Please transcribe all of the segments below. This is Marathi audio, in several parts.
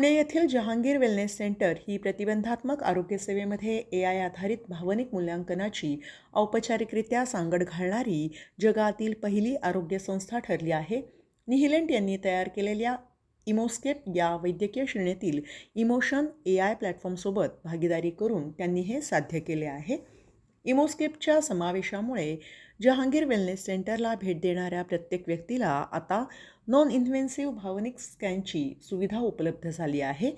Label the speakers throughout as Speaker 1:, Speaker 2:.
Speaker 1: पुणे येथील जहांगीर वेलनेस सेंटर ही प्रतिबंधात्मक आरोग्यसेवेमध्ये AI आधारित भावनिक मूल्यांकनाची औपचारिकरित्या सांगड घालणारी जगातील पहिली आरोग्य संस्था ठरली आहे. निहिलेंट यांनी तयार केलेल्या इमोस्केप या वैद्यकीय श्रेणीतील इमोशन AI प्लॅटफॉर्मसोबत भागीदारी करून त्यांनी हे साध्य केले आहे. इमोस्केपच्या समावेशामुळे जहांगीर वेलनेस सेंटरला भेट देणाऱ्या प्रत्येक व्यक्तीला आता नॉन इन्व्हेन्सिव्ह भावनिक स्कॅनची सुविधा उपलब्ध झाली आहे.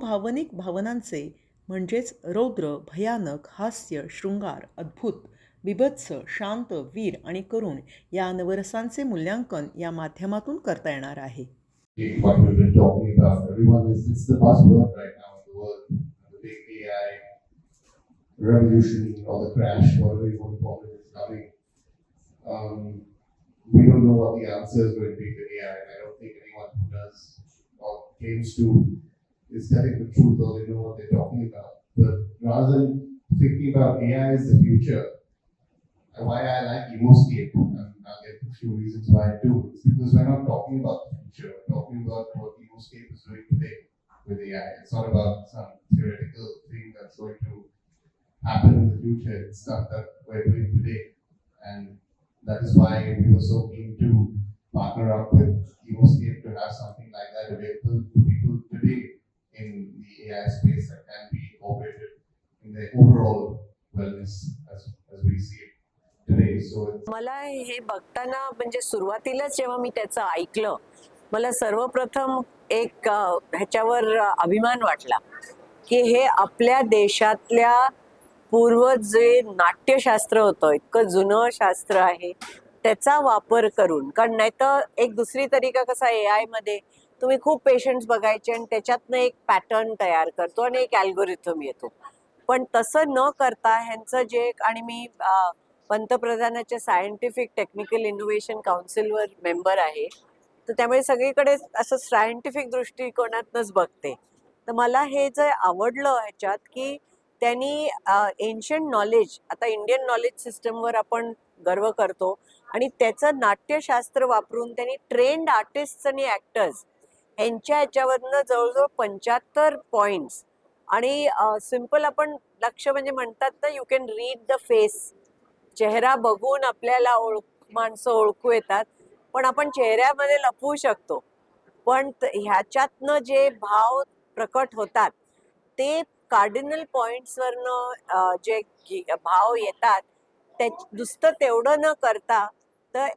Speaker 1: भावनिक भावनांचे म्हणजेच रौद्र, भयानक, हास्य, शृंगार, अद्भुत, बिभत्स, शांत, वीर आणि करुण या नवरसांचे मूल्यांकन या माध्यमातून करता येणार आहे.
Speaker 2: What we've been talking about, everyone is, it's the buzzword right now in the world, the big AI revolution or the crash, whatever you want to call it, is coming. We don't know what the answer is going to be to AI. I don't think anyone who does or claims to is telling the truth or they know what they're talking about. But rather than thinking about AI as the future, and why I like Emoscape, and I'll get a few reasons why I do, it's because we're not talking about the future, we're talking about what Emoscape is doing today with AI. It's not about some theoretical thing that's going to happen in the future. It's stuff that we're doing today. And that is why we were so keen to partner up with Emoscape to have something like that available to people today in the AI space that can be incorporated in their overall wellness as we see it.
Speaker 3: मला हे बघताना म्हणजे सुरुवातीलाच जेव्हा मी त्याचं ऐकलं, मला सर्वप्रथम एक ह्याच्यावर अभिमान वाटला की हे आपल्या देशातल्या पूर्वज जे नाट्यशास्त्र होतं, इतकं जुनं शास्त्र आहे, त्याचा वापर करून. कारण नाही तर एक दुसरी तरीका कसा AI मध्ये तुम्ही खूप पेशंट्स बघायचे आणि त्याच्यातनं एक पॅटर्न तयार करतो आणि एक अल्गोरिथम येतो. पण तसं न करता ह्यांचं जे, आणि मी पंतप्रधानाच्या सायंटिफिक टेक्निकल इनोव्हेशन काउन्सिलवर मेंबर आहे, तर त्यामुळे सगळीकडे असं सायंटिफिक दृष्टिकोनातनंच बघते. तर मला हे जे आवडलं ह्याच्यात की त्यांनी एन्शंट नॉलेज, आता इंडियन नॉलेज सिस्टमवर आपण गर्व करतो, आणि त्याचं नाट्यशास्त्र वापरून त्यांनी ट्रेंड आर्टिस्ट आणि ॲक्टर्स यांच्या ह्याच्यावरनं जवळजवळ 75 पॉइंट्स, आणि सिम्पल आपण लक्ष म्हणजे म्हणतात ना, you can read the face, चेहरा बघून आपल्याला माणसं ओळखू येतात, पण आपण चेहऱ्यामध्ये लपवू शकतो. पण ह्याच्यातनं जे भाव प्रकट होतात ते कार्डिनल पॉइंट्सवरनं जे भाव येतात, ते नुसतं तेवढं न करता तर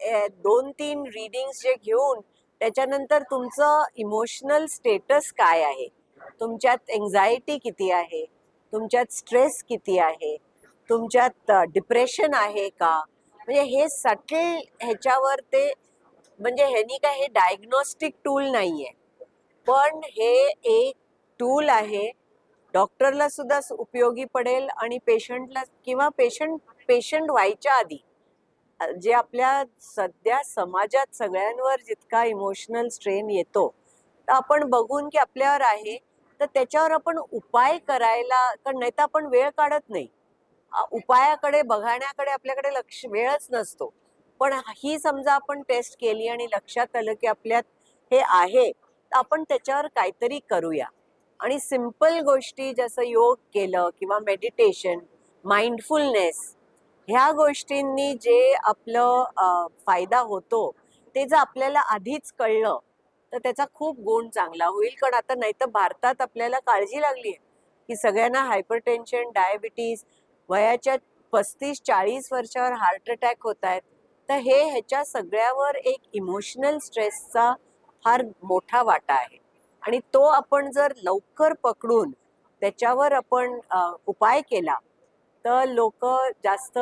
Speaker 3: 2-3 रीडिंग्स जे घेऊन त्याच्यानंतर तुमचं इमोशनल स्टेटस काय आहे, तुमच्यात एन्झायटी किती आहे, तुमच्यात स्ट्रेस किती आहे, तुमच्यात डिप्रेशन आहे का, म्हणजे हे सटल ह्याच्यावर ते, म्हणजे ह्यानी काय हे डायग्नोस्टिक टूल नाहीये, पण हे एक टूल आहे, डॉक्टरला सुद्धा उपयोगी पडेल आणि पेशंटला, किंवा पेशंट व्हायच्या आधी जे आपल्या सध्या समाजात सगळ्यांवर जितका इमोशनल स्ट्रेन येतो, तर आपण बघून की आपल्यावर आहे, तर त्याच्यावर आपण उपाय करायला, कारण नाही तर आपण वेळ काढत नाही, उपायाकडे बघण्याकडे आपल्याकडे वेळच नसतो. पण ही समजा आपण टेस्ट केली आणि लक्षात आलं की आपल्यात हे आहे, तर आपण त्याच्यावर काहीतरी करूया. आणि सिंपल गोष्टी जसं योग केलं किंवा मेडिटेशन, माइंडफुलनेस, ह्या गोष्टींनी जे आपलं फायदा होतो ते जर आपल्याला आधीच कळलं तर त्याचा खूप गुण चांगला होईल. कारण आता नाही तर भारतात आपल्याला काळजी लागली आहे की सगळ्यांना हायपरटेन्शन, डायबिटीज, वयाच्या 35-40 वर्षावर हार्ट अटॅक होत आहेत. तर हे ह्याच्या सगळ्यावर एक इमोशनल स्ट्रेसचा फार मोठा वाटा आहे, आणि तो आपण जर लवकर पकडून त्याच्यावर आपण उपाय केला तर लोक जास्त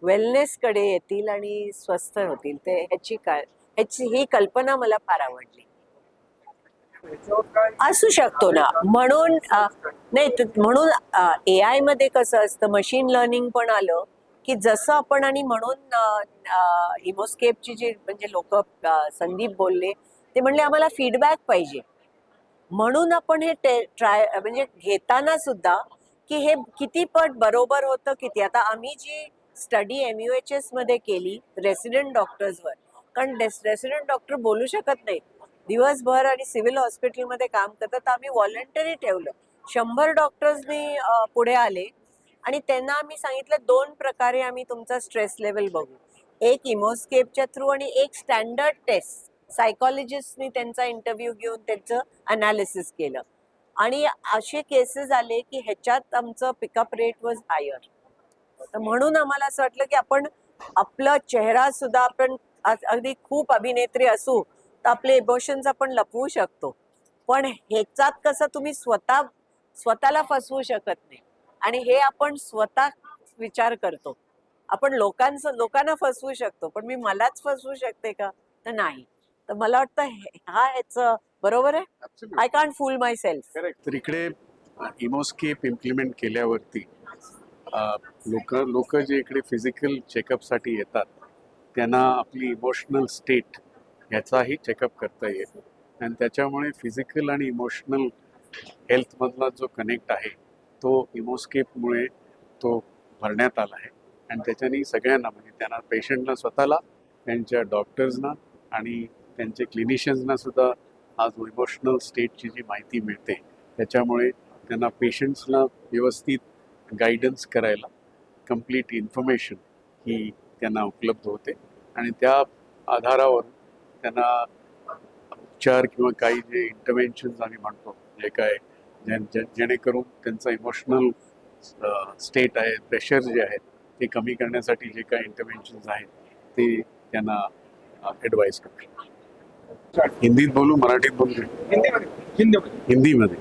Speaker 3: वेलनेसकडे येतील आणि स्वस्थ होतील. ते ह्याची ही कल्पना मला फार आवडली. असू शकतो ना, म्हणून नाही, म्हणून AI मध्ये कसं असतं, मशीन लर्निंग पण आलं की जसं आपण, आणि म्हणून इमोस्केपची जी म्हणजे लोक, संदीप बोलले, ते म्हणले आम्हाला फीडबॅक पाहिजे, म्हणून आपण हे ट्राय म्हणजे घेताना सुद्धा की हे किती पट बरोबर होतं किती. आता आम्ही जी स्टडी MUHS मध्ये केली रेसिडेंट डॉक्टर्सवर, कारण रेसिडेंट डॉक्टर बोलू शकत नाही, दिवसभर आणि सिव्हिल हॉस्पिटलमध्ये काम करतात. तर आम्ही व्हॉलंटरी ठेवलं. 100 डॉक्टर्सनी पुढे आले आणि त्यांना आम्ही सांगितलं 2 प्रकारे आम्ही तुमचा स्ट्रेस लेवल बघू. एक इमोस्केपच्या थ्रू आणि एक स्टँडर्ड टेस्ट. सायकॉलॉजिस्टनी त्यांचा इंटरव्ह्यू घेऊन त्यांचं अनालिसिस केलं आणि असे केसेस आले की ह्याच्यात आमचं पिकअप रेट वॉज हायर. तर म्हणून आम्हाला असं वाटलं की आपण आपला चेहरा सुद्धा आपण अगदी खूप अभिनेत्री असू तर आपले इमोशन्स आपण लपवू शकतो, पण ह्याच्यात कसं तुम्ही स्वतःला फसवू शकत नाही आणि हे आपण स्वतः विचार करतो. आपण लोकांना फसवू शकतो, पण मी मलाच फसवू शकते का? तर नाही. तर मला वाटतं ह्याचं बरोबर आहे. I can't fool myself.
Speaker 4: Correct. तर इकडे इमोस्केप इम्प्लिमेंट केल्यावरती लोक जे इकडे फिजिकल चेकअपसाठी येतात त्यांना आपली इमोशनल स्टेट ह्याचाही चेकअप करता येईल आणि त्याच्यामुळे फिजिकल आणि इमोशनल हेल्थमधला जो कनेक्ट आहे तो इमोस्केपमुळे तो भरण्यात आला आहे आणि त्याच्याने सगळ्यांना म्हणजे त्यांना पेशंटना स्वतःला, त्यांच्या डॉक्टर्सना आणि त्यांचे क्लिनिशियन्सना सुद्धा आज इमोशनल स्टेटची जी माहिती मिळते त्याच्यामुळे त्यांना पेशंट्सला व्यवस्थित गायडन्स करायला कंप्लीट इन्फॉर्मेशन ही त्यांना उपलब्ध होते आणि त्या आधारावर त्यांना उपचार किंवा काही जे इंटरव्हेन्शन्स आम्ही म्हणतो जे काय जेणेकरून त्यांचं इमोशनल स्टेट आहे, प्रेशर जे आहेत ते कमी करण्यासाठी जे काही इंटरव्हेन्शन्स आहेत ते त्यांना ॲडवाईस करतो. हिंदीत बोलू, मराठीत बोलू? हिंदीमध्ये.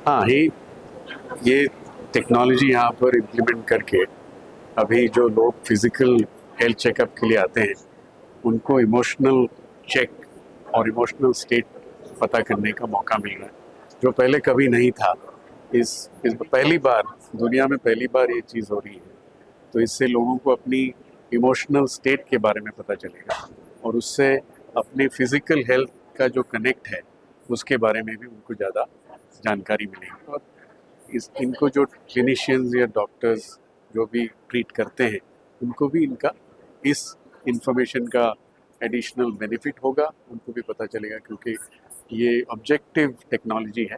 Speaker 4: हाँ, ये टेक्नोलॉजी यहाँ पर इम्प्लीमेंट करके अभी जो लोग फिजिकल हेल्थ चेकअप के लिए आते हैं उनको इमोशनल चेक और इमोशनल स्टेट पता करने का मौका मिल रहा है जो पहले कभी नहीं था. इस पहली बार दुनिया में पहली बार ये चीज़ हो रही है. तो इससे लोगों को अपनी इमोशनल स्टेट के बारे में पता चलेगा और उससे अपने फिजिकल हेल्थ का जो कनेक्ट है उसके बारे में भी उनको ज़्यादा जानकारी मिलेगी. और इनको जो क्लिनिशियंस या डॉक्टर्स जो भी ट्रीट करते हैं उनको भी इनका इस इंफॉर्मेशन का एडिशनल बेनिफिट होगा, उनको भी पता चलेगा क्योंकि ये ऑब्जेक्टिव टेक्नोलॉजी है